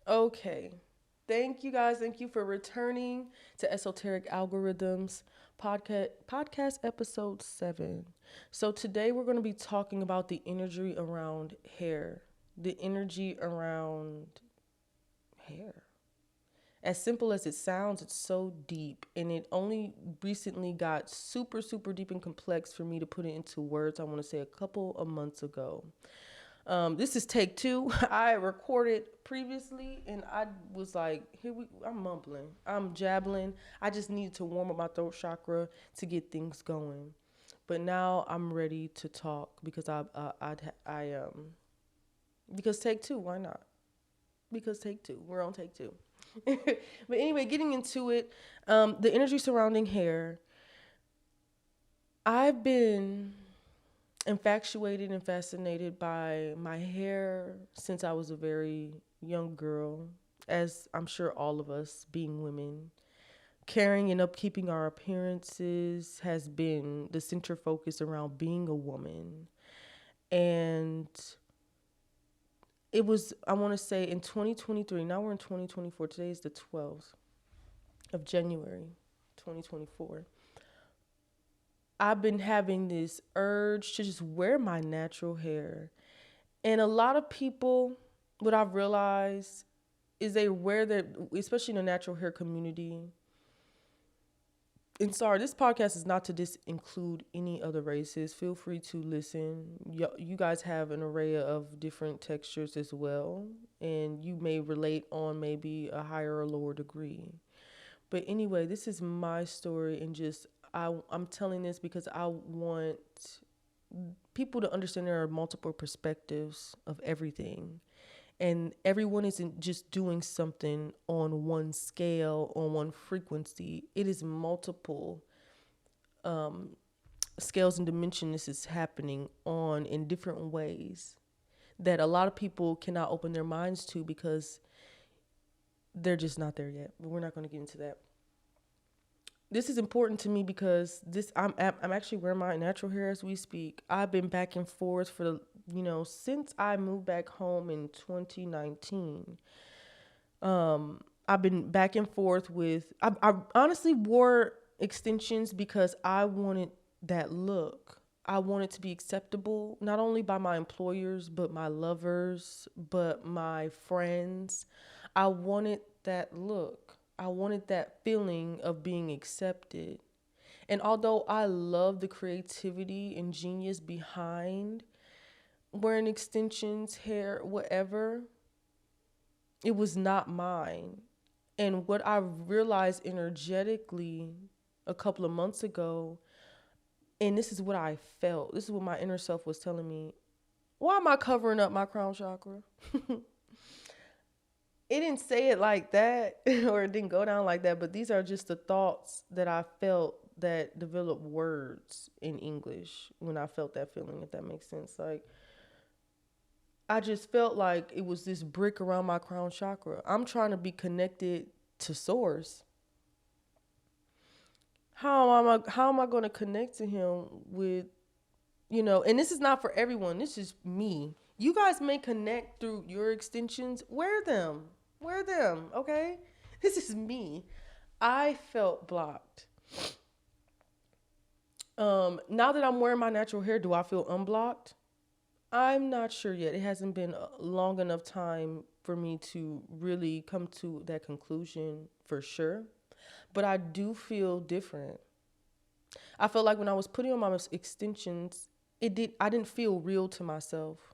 Okay. Thank you guys. Thank you for returning to Esoteric Algorithms podcast episode 7. So today we're going to be talking about the energy around hair. The energy around hair. As simple as it sounds, it's so deep, and it only recently got super deep and complex for me to put it into words. I want to say a couple of months ago. This is take two. I recorded previously, and I was like, I'm mumbling, I'm jabbling. I just needed to warm up my throat chakra to get things going. But now I'm ready to talk because because take two. Why not? Because take two. We're on take two. But anyway, getting into it, the energy surrounding hair. I've been infatuated and fascinated by my hair since I was a very young girl, as I'm sure all of us, being women. Caring and upkeeping our appearances has been the center focus around being a woman. And it was, I want to say, in 2023, now we're in 2024, today is the 12th of January, 2024. I've been having this urge to just wear my natural hair. And a lot of people, what I've realized is they wear their, especially in the natural hair community. And sorry, this podcast is not to include any other races. Feel free to listen. You guys have an array of different textures as well, and you may relate on maybe a higher or lower degree. But anyway, this is my story, and just I'm telling this because I want people to understand there are multiple perspectives of everything, and everyone isn't just doing something on one scale, on one frequency. It is multiple scales and dimensions this is happening on in different ways that a lot of people cannot open their minds to because they're just not there yet. But we're not going to get into that. This is important to me because I'm actually wearing my natural hair as we speak. I've been back and forth for the since I moved back home in 2019. I've been back and forth with. I honestly wore extensions because I wanted that look. I wanted to be acceptable not only by my employers but my lovers, but my friends. I wanted that look. I wanted that feeling of being accepted. And although I love the creativity and genius behind wearing extensions, hair, whatever, it was not mine. And what I realized energetically a couple of months ago, and this is what I felt, this is what my inner self was telling me. Why am I covering up my crown chakra? It didn't say it like that, or it didn't go down like that, but these are just the thoughts that I felt that developed words in English when I felt that feeling, if that makes sense. Like, I just felt like it was this brick around my crown chakra. I'm trying to be connected to source. How am I going to connect to him with, and this is not for everyone. This is me. You guys may connect through your extensions. Wear them. Wear them, okay? This is me. I felt blocked. Now that I'm wearing my natural hair, do I feel unblocked? I'm not sure yet. It hasn't been a long enough time for me to really come to that conclusion for sure. But I do feel different. I felt like when I was putting on my extensions, I didn't feel real to myself.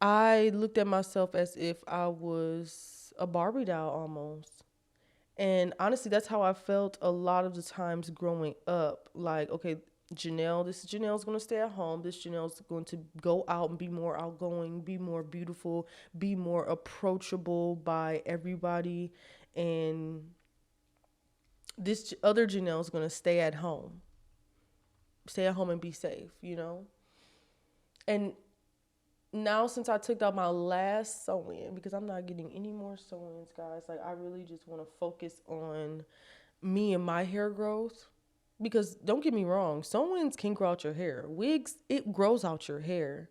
I looked at myself as if I was a Barbie doll almost. And honestly, that's how I felt a lot of the times growing up. Like, okay, Janelle's going to stay at home. This Janelle's going to go out and be more outgoing, be more beautiful, be more approachable by everybody. And this other Janelle's going to stay at home and be safe. And now since I took out my last sew-in, because I'm not getting any more sew-ins, guys, like I really just want to focus on me and my hair growth. Because don't get me wrong, sew-ins can grow out your hair. Wigs, it grows out your hair.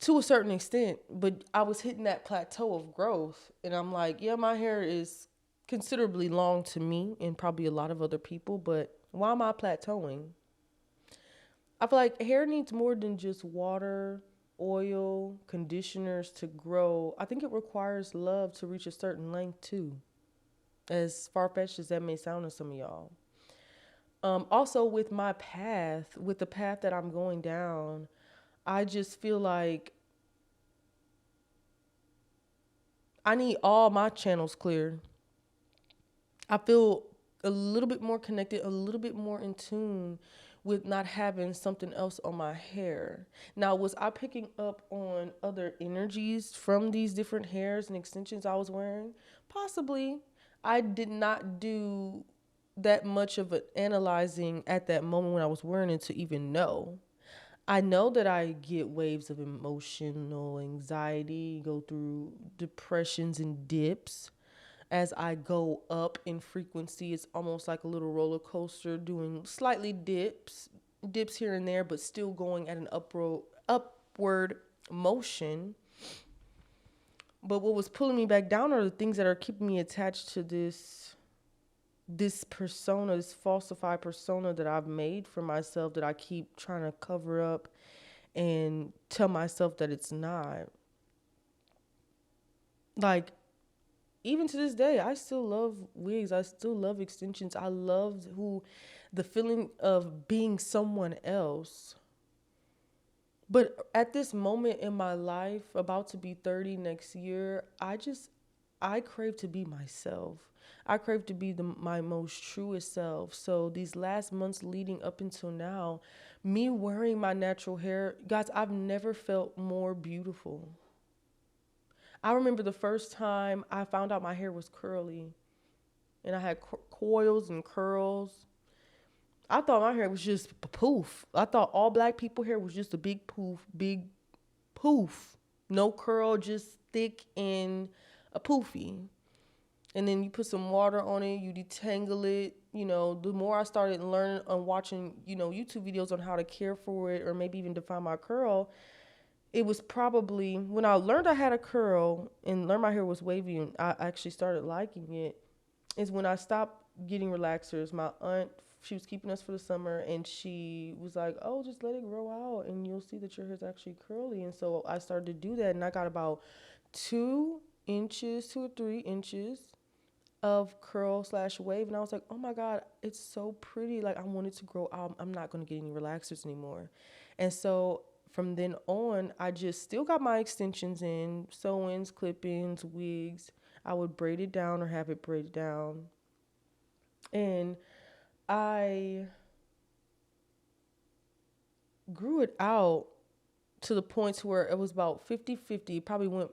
to a certain extent, but I was hitting that plateau of growth. And I'm like, yeah, my hair is considerably long to me and probably a lot of other people, but why am I plateauing? I feel like hair needs more than just water, oil, conditioners to grow. I think it requires love to reach a certain length too, as far fetched as that may sound to some of y'all. Also, with my path, with the path that I'm going down, I just feel like I need all my channels clear. I feel a little bit more connected, a little bit more in tune with not having something else on my hair. Now, was I picking up on other energies from these different hairs and extensions I was wearing? Possibly. I did not do that much of an analyzing at that moment when I was wearing it to even know. I know that I get waves of emotional anxiety, go through depressions and dips. As I go up in frequency, it's almost like a little roller coaster doing slightly dips here and there, but still going at an upward motion. But what was pulling me back down are the things that are keeping me attached to this persona, this falsified persona that I've made for myself that I keep trying to cover up and tell myself that it's not. Like, even to this day, I still love wigs. I still love extensions. I love the feeling of being someone else. But at this moment in my life, about to be 30 next year, I crave to be myself. I crave to be my most truest self. So these last months leading up until now, me wearing my natural hair, guys, I've never felt more beautiful. I remember the first time I found out my hair was curly and I had coils and curls. I thought my hair was just a poof. I thought all black people hair was just a big poof, big poof. No curl, just thick and a poofy. And then you put some water on it, you detangle it. You know, the more I started learning and watching, YouTube videos on how to care for it or maybe even define my curl, it was probably when I learned I had a curl and learned my hair was wavy and I actually started liking it, is when I stopped getting relaxers. My aunt, she was keeping us for the summer and she was like, oh, just let it grow out and you'll see that your hair is actually curly. And so I started to do that and I got about 2 inches, 2 or 3 inches of curl slash wave. And I was like, oh my God, it's so pretty. Like I want it to grow out. I'm not going to get any relaxers anymore. And so from then on, I just still got my extensions in, sew-ins, clip-ins, wigs. I would braid it down or have it braided down. And I grew it out to the point where it was about 50-50. It probably went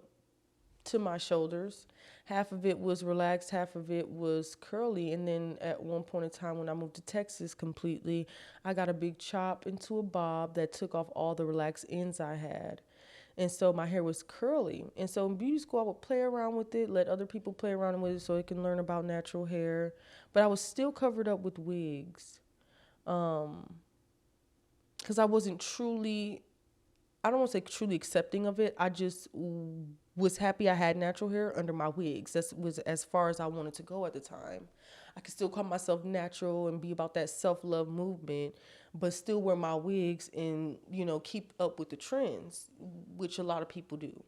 to my shoulders. Half of it was relaxed, half of it was curly. And then at one point in time when I moved to Texas completely, I got a big chop into a bob that took off all the relaxed ends I had. And so my hair was curly. And so in beauty school, I would play around with it, let other people play around with it so they can learn about natural hair. But I was still covered up with wigs. Because I wasn't truly, I don't want to say truly accepting of it. I just was happy I had natural hair under my wigs. That was as far as I wanted to go at the time. I could still call myself natural and be about that self-love movement, but still wear my wigs and, keep up with the trends, which a lot of people do.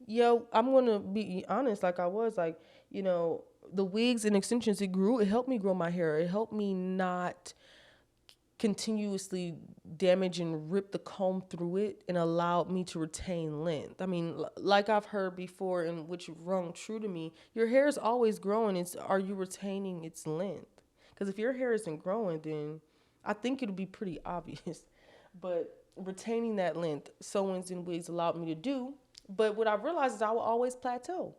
Yo, I'm going to be honest, like I was, like, the wigs and extensions, it helped me grow my hair. It helped me not continuously damage and rip the comb through it and allowed me to retain length. I mean, like I've heard before and which rung true to me, your hair is always growing. Are you retaining its length? Because if your hair isn't growing, then I think it'll be pretty obvious. But retaining that length, sew-ins and wigs allowed me to do. But what I realized is I will always plateau.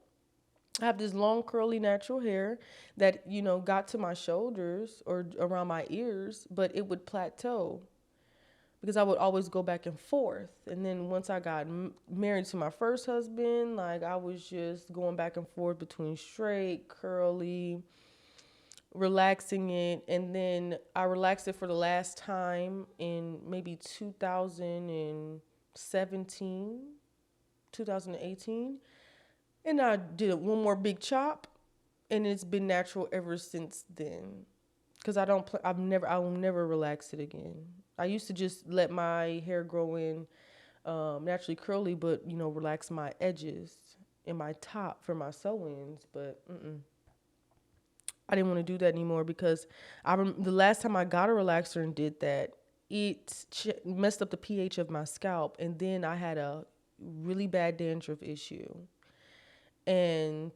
I have this long curly natural hair that, got to my shoulders or around my ears, but it would plateau because I would always go back and forth. And then once I got married to my first husband, like I was just going back and forth between straight, curly, relaxing it. And then I relaxed it for the last time in maybe 2017. 2018, and I did one more big chop, and it's been natural ever since then. Cause I don't, I will never relax it again. I used to just let my hair grow in naturally curly, but relax my edges and my top for my sew-ins. But I didn't want to do that anymore because the last time I got a relaxer and did that, it messed up the pH of my scalp, and then I had a really bad dandruff issue, and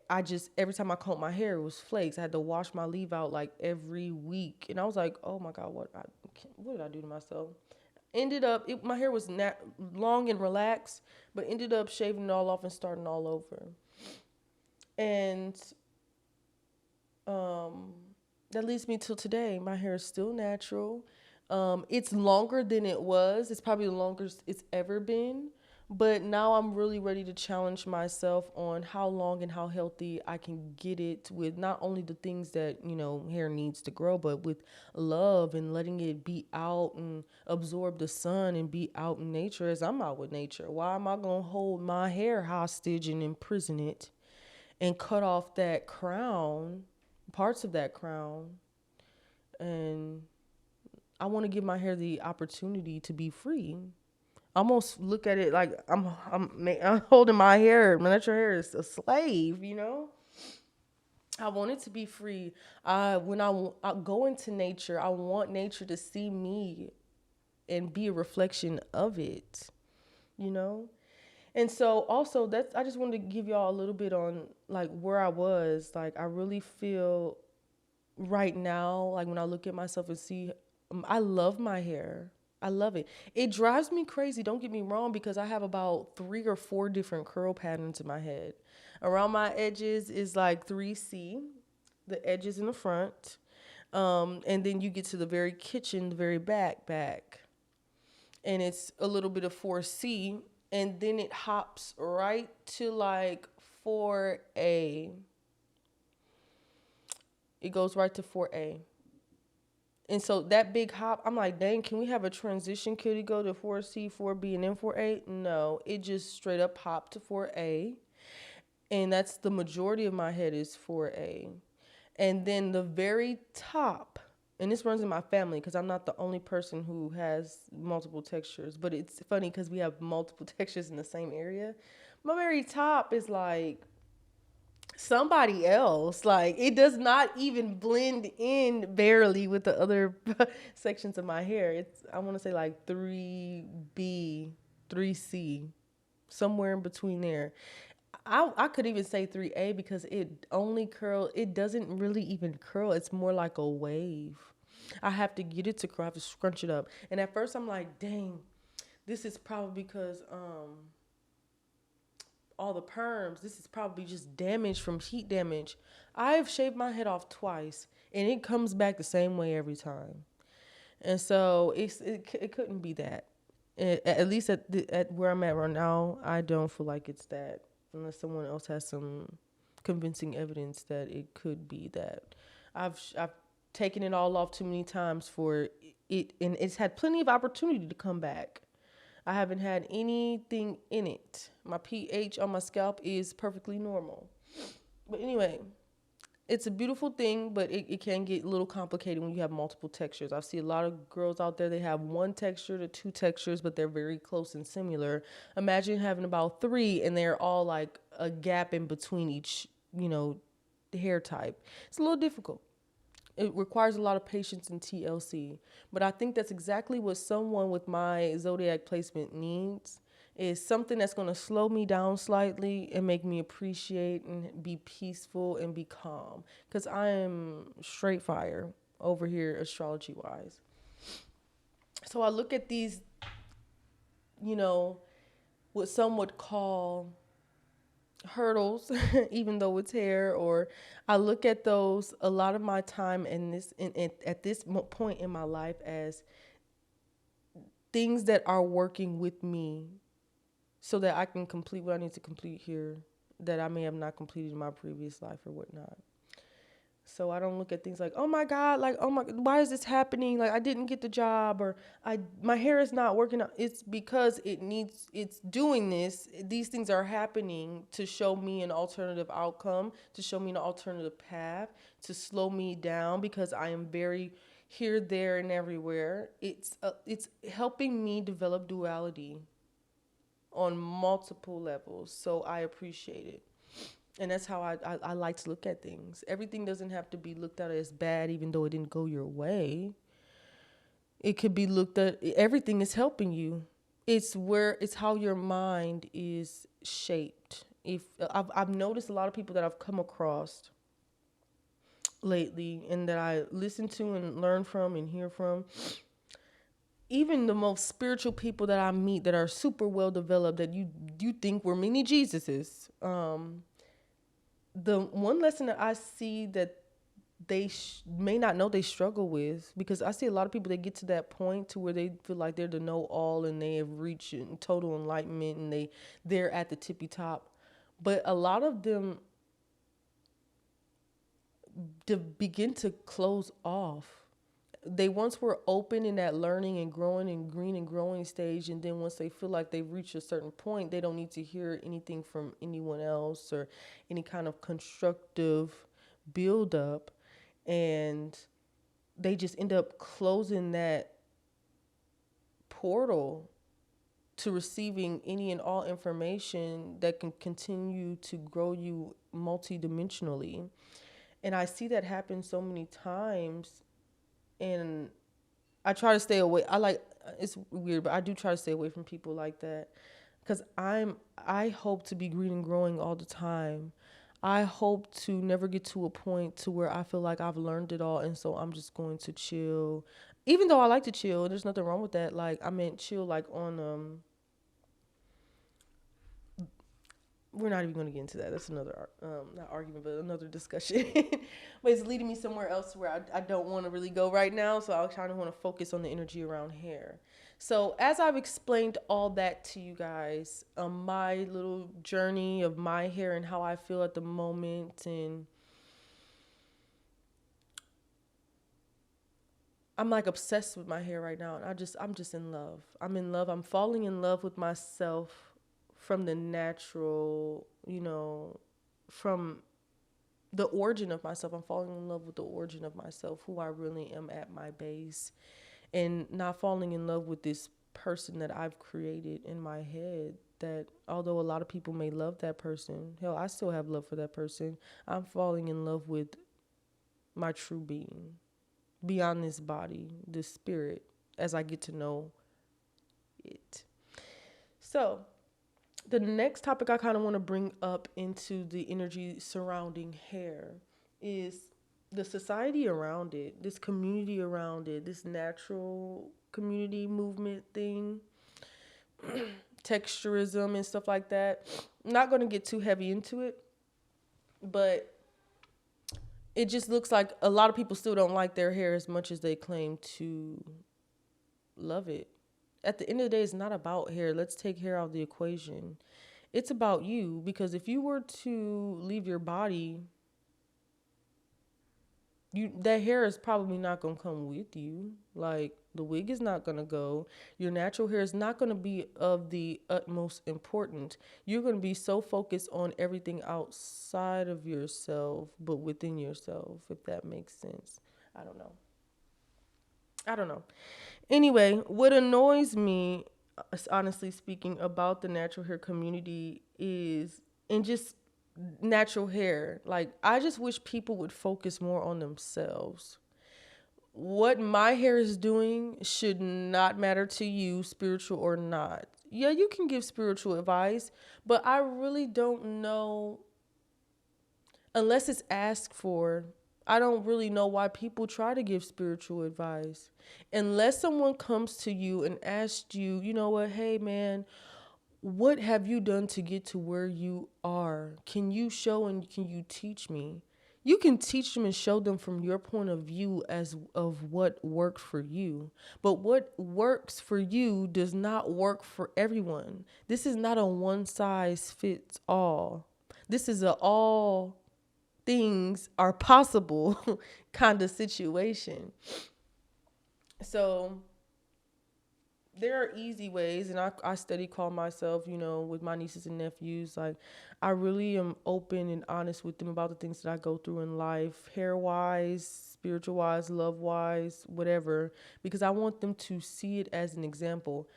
I just every time I combed my hair, it was flakes. I had to wash my leave out like every week, and I was like, "Oh my God, what did I do to myself?" Ended up, my hair was long and relaxed, but ended up shaving it all off and starting all over. And that leads me till today. My hair is still natural. It's longer than it was. It's probably the longest it's ever been. But now I'm really ready to challenge myself on how long and how healthy I can get it with not only the things that, hair needs to grow, but with love and letting it be out and absorb the sun and be out in nature as I'm out with nature. Why am I going to hold my hair hostage and imprison it and cut off that crown, parts of that crown? And I want to give my hair the opportunity to be free. Almost look at it like I'm holding my hair. My natural hair is a slave, I want it to be free. When I go into nature, I want nature to see me and be a reflection of it, And so also I just wanted to give y'all a little bit on like where I was. Like I really feel right now, like when I look at myself and see, I love my hair. I love it. It drives me crazy. Don't get me wrong, because I have about 3 or 4 different curl patterns in my head. Around my edges is like 3C, the edges in the front. And then you get to the very kitchen, the very back. And it's a little bit of 4C. And then it hops right to like 4A. It goes right to 4A. And so that big hop, I'm like, dang, can we have a transition? Could it go to 4C, 4B, and then 4A? No, it just straight up hopped to 4A. And that's the majority of my head is 4A. And then the very top, and this runs in my family because I'm not the only person who has multiple textures, but it's funny because we have multiple textures in the same area. My very top is like somebody else. Like it does not even blend in barely with the other sections of my hair. It's I want to say like 3B, 3C, somewhere in between there. I could even say 3A because it doesn't really even curl. It's more like a wave. I have to get it to curl. I have to scrunch it up. And at first I'm like, dang, this is probably because all the perms, this is probably just damage from heat damage. I've shaved my head off twice and it comes back the same way every time. And so it couldn't be that. At least at where I'm at right now, I don't feel like it's that unless someone else has some convincing evidence that it could be that. I've taken it all off too many times for it, and it's had plenty of opportunity to come back. I haven't had anything in it. My pH on my scalp is perfectly normal. But anyway, it's a beautiful thing, but it can get a little complicated when you have multiple textures. I see a lot of girls out there, they have 1 texture to 2 textures, but they're very close and similar. Imagine having about 3 and they're all like a gap in between each, hair type. It's a little difficult. It requires a lot of patience and TLC. But I think that's exactly what someone with my zodiac placement needs, is something that's going to slow me down slightly and make me appreciate and be peaceful and be calm. Because I am straight fire over here astrology-wise. So I look at these, what some would call hurdles, even though it's hair, or I look at those a lot of my time at this point in my life as things that are working with me so that I can complete what I need to complete here that I may have not completed in my previous life or whatnot. So I don't look at things like, oh my God, like, oh my, why is this happening? Like I didn't get the job, or my hair is not working out. It's because it's doing this. These things are happening to show me an alternative outcome, to show me an alternative path, to slow me down because I am very here, there, and everywhere. It's helping me develop duality on multiple levels. So I appreciate it. And that's how I like to look at things. Everything doesn't have to be looked at as bad, even though it didn't go your way. It could be looked at, everything is helping you. It's how your mind is shaped. If I've noticed a lot of people that I've come across lately and that I listen to and learn from and hear from, even the most spiritual people that I meet that are super well developed, that you think were mini Jesuses, the one lesson that I see that they may not know they struggle with, because I see a lot of people that get to that point to where they feel like they're the know all and they have reached total enlightenment and they're at the tippy top, but a lot of them begin to close off. They once were open in that learning and growing and green and growing stage, and then once they feel like they've reached a certain point, they don't need to hear anything from anyone else or any kind of constructive build up, and they just end up closing that portal to receiving any and all information that can continue to grow you multidimensionally. And I see that happen so many times, and I try to stay away. It's weird, but I do try to stay away from people like that, because I hope to be green and growing all the time. I hope to never get to a point to where I feel like I've learned it all, and so I'm just going to chill. Even though I like to chill, there's nothing wrong with that. Like I meant chill, like on we're not even going to get into that. That's another, not argument, but another discussion. But it's leading me somewhere else where I don't want to really go right now. So I kind of want to focus on the energy around hair. So as I've explained all that to you guys, my little journey of my hair and how I feel at the moment, and I'm like obsessed with my hair right now, and I'm just in love. I'm in love. I'm falling in love with myself from the natural, from the origin of myself. I'm falling in love with the origin of myself, who I really am at my base, and not falling in love with this person that I've created in my head. That although a lot of people may love that person, hell, I still have love for that person. I'm falling in love with my true being beyond this body, this spirit, as I get to know it. So the next topic I kind of want to bring up into the energy surrounding hair is the society around it, this community around it, this natural community movement thing, texturism and stuff like that. I'm not going to get too heavy into it, but it just looks like a lot of people still don't like their hair as much as they claim to love it. At the end of the day, it's not about hair. Let's take hair out of the equation. It's about you, because if you were to leave your body, that hair is probably not going to come with you. Like the wig is not going to go. Your natural hair is not going to be of the utmost importance. You're going to be so focused on everything outside of yourself, but within yourself, if that makes sense. I don't know. Anyway, what annoys me, honestly speaking, about the natural hair community is, and just natural hair, like I just wish people would focus more on themselves. What my hair is doing should not matter to you, spiritual or not. Yeah, you can give spiritual advice, but I really don't know, unless it's asked for. I don't really know why people try to give spiritual advice. Unless someone comes to you and asks you, you know what, hey man, what have you done to get to where you are? Can you show and can you teach me? You can teach them and show them from your point of view as of what works for you. But what works for you does not work for everyone. This is not a one size fits all. This is a all things are possible kind of situation. So there are easy ways, and I steady call myself, with my nieces and nephews, like I really am open and honest with them about the things that I go through in life, hair wise, spiritual wise, love wise, whatever, because I want them to see it as an example.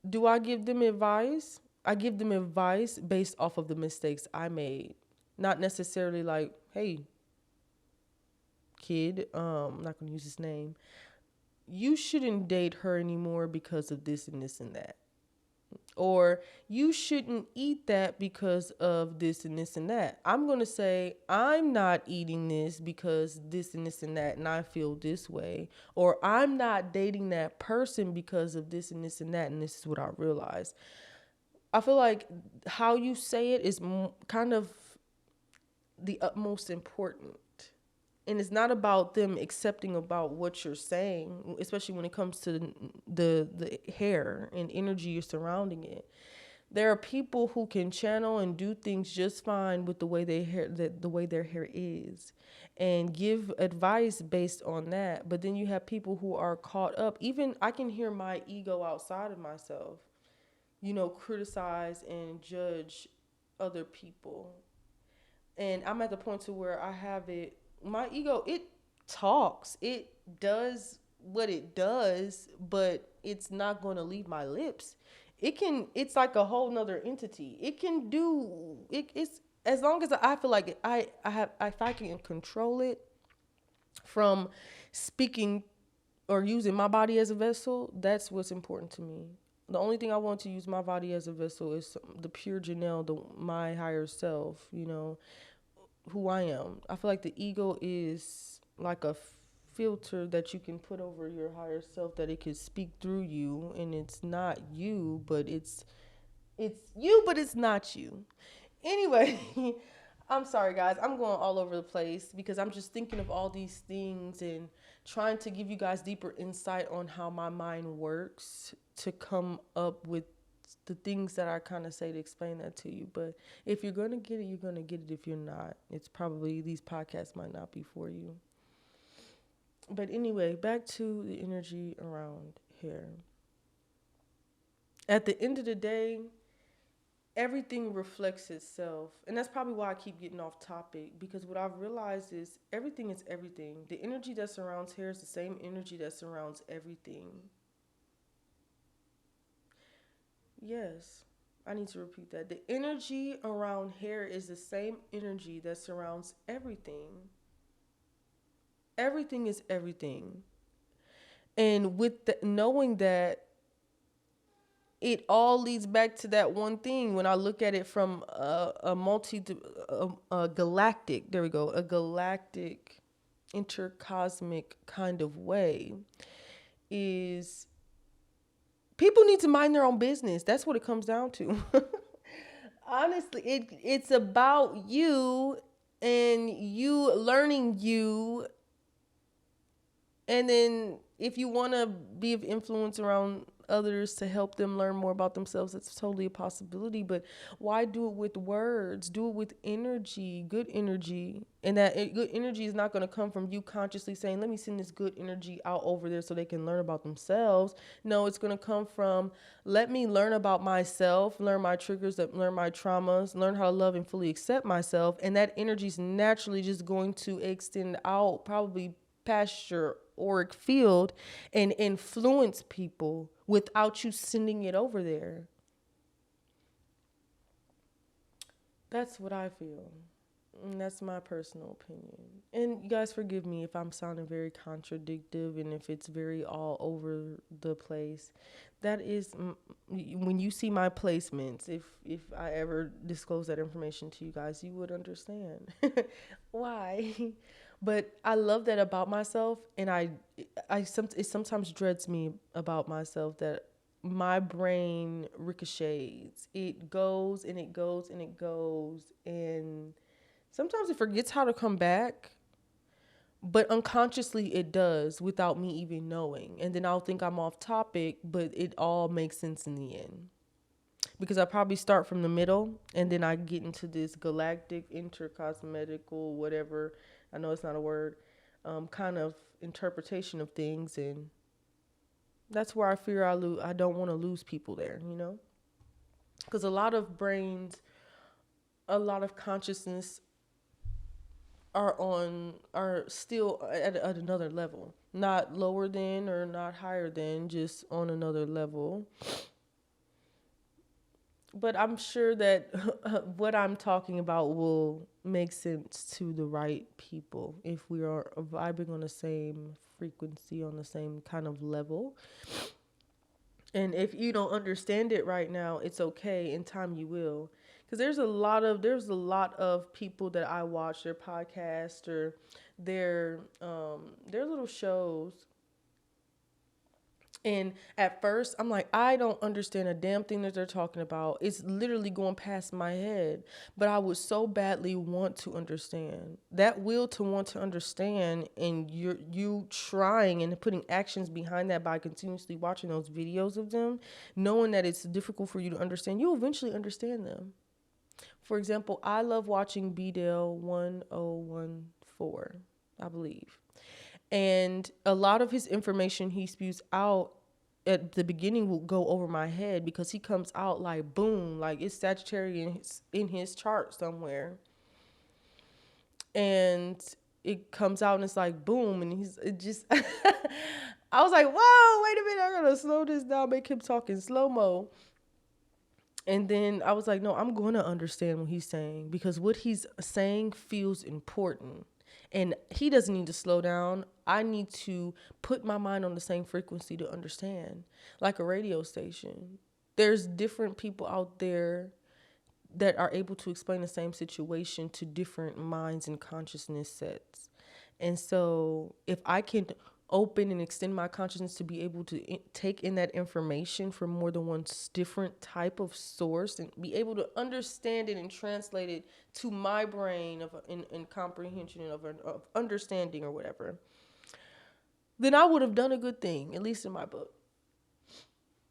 Do I give them advice? I give them advice based off of the mistakes I made, not necessarily like, hey, kid, I'm not gonna use his name, you shouldn't date her anymore because of this and this and that. Or you shouldn't eat that because of this and this and that. I'm going to say, I'm not eating this because this and this and that, and I feel this way. Or I'm not dating that person because of this and this and that, and this is what I realized. I feel like how you say it is kind of the utmost important. And it's not about them accepting about what you're saying, especially when it comes to the hair and energy surrounding it. There are people who can channel and do things just fine with the way the way their hair is, and give advice based on that. But then you have people who are caught up. Even I can hear my ego outside of myself, criticize and judge other people. And I'm at the point to where I have it, my ego, it talks, it does what it does, but it's not going to leave my lips. It's like a whole nother entity. It can do it's as long as I feel like I have, if I can control it from speaking or using my body as a vessel, that's what's important to me. The only thing I want to use my body as a vessel is the pure Janelle, my higher self, who I am. I feel like the ego is like a filter that you can put over your higher self, that it can speak through you, and it's not you, but it's you, but it's not you. Anyway, I'm sorry guys. I'm going all over the place because I'm just thinking of all these things and trying to give you guys deeper insight on how my mind works to come up with the things that I kind of say to explain that to you. But if you're going to get it, you're going to get it. If you're not, it's probably, these podcasts might not be for you. But anyway, back to the energy around hair. At the end of the day, everything reflects itself. And that's probably why I keep getting off topic, because what I've realized is everything is everything. The energy that surrounds hair is the same energy that surrounds everything. Yes, I need to repeat that. The energy around hair is the same energy that surrounds everything. Everything is everything. And with knowing that, it all leads back to that one thing. When I look at it from a galactic, there we go, a galactic, intercosmic kind of way, is people need to mind their own business. That's what it comes down to. Honestly, it's about you and you learning you. And then if you want to be of influence around others to help them learn more about themselves, it's totally a possibility. But why do it with words? Do it with energy, good energy. And that good energy is not going to come from you consciously saying, let me send this good energy out over there so they can learn about themselves. No, it's going to come from, let me learn about myself, learn my triggers, learn my traumas, learn how to love and fully accept myself. And that energy is naturally just going to extend out, probably past your auric field, and influence people without you sending it over there. That's what I feel. And that's my personal opinion. And you guys forgive me if I'm sounding very contradictive and if it's very all over the place. That is, when you see my placements, if I ever disclose that information to you guys, you would understand why. But I love that about myself, and it sometimes dreads me about myself that my brain ricochets. It goes and it goes and it goes, and sometimes it forgets how to come back, but unconsciously it does without me even knowing. And then I'll think I'm off topic, but it all makes sense in the end. because I probably start from the middle and then I get into this galactic intercosmetical whatever. I know it's not a word. Kind of interpretation of things, and that's where I fear I don't want to lose people there, you know, because a lot of brains, a lot of consciousness are still at another level, not lower than or not higher than, just on another level. But I'm sure that what I'm talking about will make sense to the right people if we are vibing on the same frequency, on the same kind of level. And if you don't understand it right now, it's okay. In time, you will. Because there's a lot of people that I watch their podcast or their little shows. And at first, I'm like, I don't understand a damn thing that they're talking about. It's literally going past my head. But I would so badly want to understand. That will to want to understand, and you trying and putting actions behind that by continuously watching those videos of them, knowing that it's difficult for you to understand, you'll eventually understand them. For example, I love watching BDL 1014, I believe. And a lot of his information he spews out at the beginning will go over my head because he comes out like boom, like it's Sagittarius in his chart somewhere. And it comes out and it's like boom, and it just I was like, whoa, wait a minute, I gotta slow this down, make him talk in slow mo. And then I was like, no, I'm going to understand what he's saying because what he's saying feels important. And he doesn't need to slow down. I need to put my mind on the same frequency to understand, like a radio station. There's different people out there that are able to explain the same situation to different minds and consciousness sets. And so if I can open and extend my consciousness to be able to take in that information from more than one different type of source and be able to understand it and translate it to my brain in comprehension and of understanding or whatever, then I would have done a good thing, at least in my book.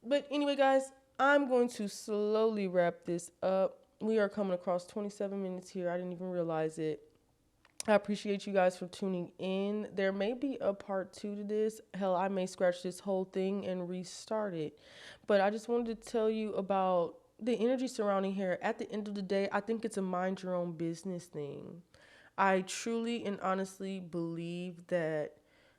But anyway, guys, I'm going to slowly wrap this up. We are coming across 27 minutes here. I didn't even realize it. I appreciate you guys for tuning in. There may be a part 2 to this. Hell, I may scratch this whole thing and restart it. But I just wanted to tell you about the energy surrounding here. At the end of the day, I think it's a mind your own business thing. I truly and honestly believe that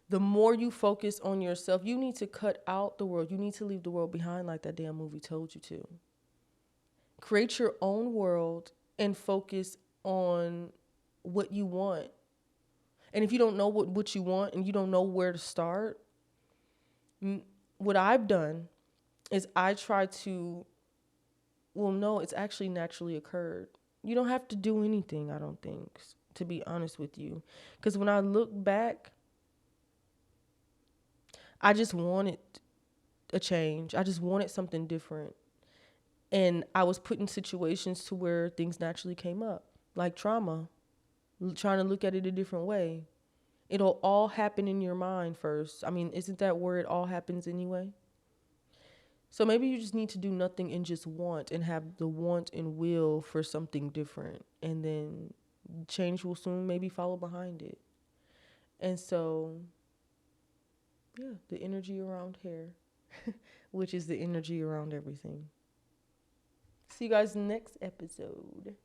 the more you focus on yourself, you need to cut out the world. You need to leave the world behind like that damn movie told you to. Create your own world and focus on what you want. And if you don't know what you want and you don't know where to start, what I've done is I try to, well, no, it's actually naturally occurred. You don't have to do anything, I don't think, to be honest with you. Because when I look back, I just wanted a change. I just wanted something different. And I was put in situations to where things naturally came up, like trauma, trying to look at it a different way. It'll all happen in your mind first. I mean, isn't that where it all happens anyway? So maybe you just need to do nothing and just want and have the want and will for something different. And then change will soon maybe follow behind it. And so, yeah, the energy around hair, which is the energy around everything. See you guys next episode.